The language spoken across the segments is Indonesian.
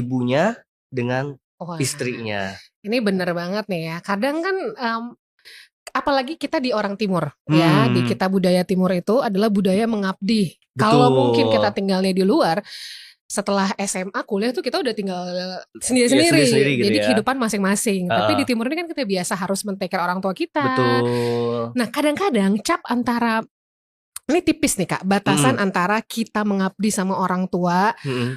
ibunya dengan Wah, istrinya. ini bener banget nih ya. Kadang kan apalagi kita di orang timur ya, di kita budaya timur itu adalah budaya mengabdi. Kalau mungkin kita Betul. tinggalnya di luar, setelah SMA kuliah tuh kita udah tinggal Ya, sendiri-sendiri, sendiri-sendiri gitu jadi ya. kehidupan masing-masing. Tapi di Heeh. timur ini kan kita biasa harus men-take care orang tua kita. Betul. Nah kadang-kadang cap antara, ini tipis nih Kak, batasan antara kita mengabdi sama orang tua,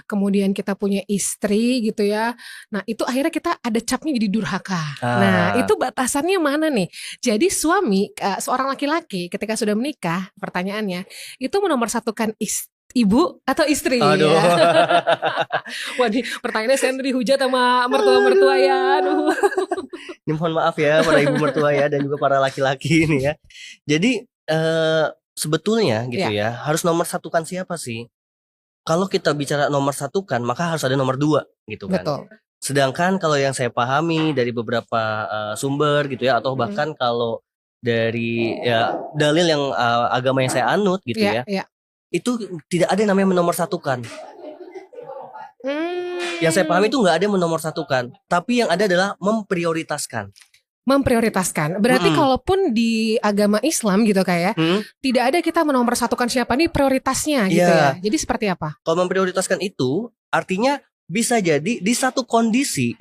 kemudian kita punya istri gitu ya. Nah itu akhirnya kita ada capnya jadi durhaka. Nah itu batasannya mana nih? Jadi suami, seorang laki-laki ketika sudah menikah, pertanyaannya, itu menomorsatukan ibu atau istri? Aduh. Wah ini pertanyaannya saya dihujat sama mertua-mertua ya. Aduh. Ini mohon maaf ya para ibu mertua ya dan juga para laki-laki ini ya. Jadi sebetulnya gitu ya, harus nomor satukan siapa sih? Kalau kita bicara nomor satukan, maka harus ada nomor dua gitu kan. Betul. Sedangkan kalau yang saya pahami dari beberapa sumber gitu ya, atau bahkan kalau dari ya dalil yang agama yang saya anut gitu ya, itu tidak ada yang namanya menomorsatukan. Yang saya pahami itu nggak ada yang menomorsatukan, tapi yang ada adalah memprioritaskan. Memprioritaskan. Berarti kalaupun di agama Islam gitu kayak tidak ada kita menomorsatukan siapa nih prioritasnya gitu ya. Jadi seperti apa? Kalau memprioritaskan itu artinya bisa jadi di satu kondisi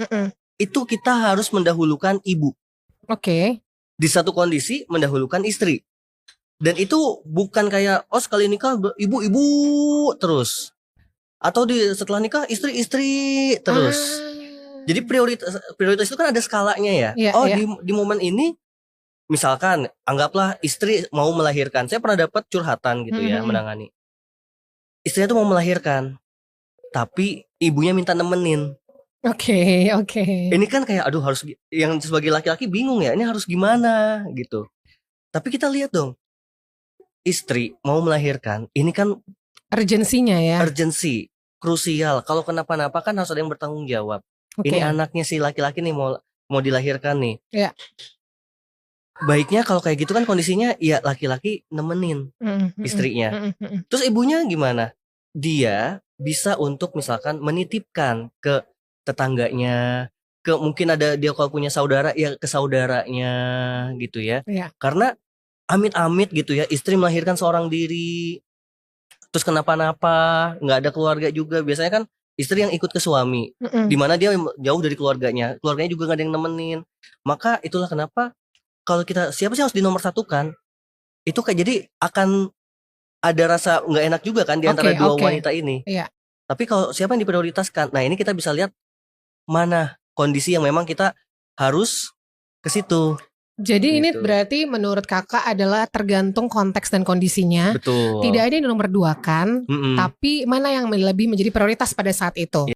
itu kita harus mendahulukan ibu. Oke. Di satu kondisi mendahulukan istri. Dan itu bukan kayak sekali nikah ibu-ibu terus. Atau setelah nikah istri-istri terus. Jadi prioritas itu kan ada skalanya ya. Di momen ini misalkan anggaplah istri mau melahirkan. Saya pernah dapat curhatan gitu ya, menangani. Istrinya tuh mau melahirkan, tapi ibunya minta nemenin. Oke. Ini kan kayak aduh harus, yang sebagai laki-laki bingung ya, ini harus gimana gitu. Tapi kita lihat dong, istri mau melahirkan, ini kan urgensinya ya. Urgensi, krusial. Kalau kenapa-napa kan harus ada yang bertanggung jawab. Ini anaknya si laki-laki nih mau dilahirkan nih. Baiknya kalau kayak gitu kan kondisinya ya laki-laki nemenin istrinya. Terus ibunya gimana? Dia bisa untuk misalkan menitipkan ke tetangganya, ke mungkin ada dia kalau punya saudara ya ke saudaranya gitu ya. Karena amit-amit gitu ya, istri melahirkan seorang diri, terus kenapa-napa, nggak ada keluarga juga. Biasanya kan istri yang ikut ke suami, dimana dia jauh dari keluarganya juga nggak ada yang nemenin. Maka itulah kenapa kalau kita siapa sih harus dinomorsatukan, itu kayak jadi akan ada rasa nggak enak juga kan di antara dua wanita ini. Tapi kalau siapa yang diprioritaskan, nah ini kita bisa lihat mana kondisi yang memang kita harus ke situ. Jadi ini berarti menurut kakak adalah tergantung konteks dan kondisinya. Betul. Tidak ada yang nomor dua kan, tapi mana yang lebih menjadi prioritas pada saat itu.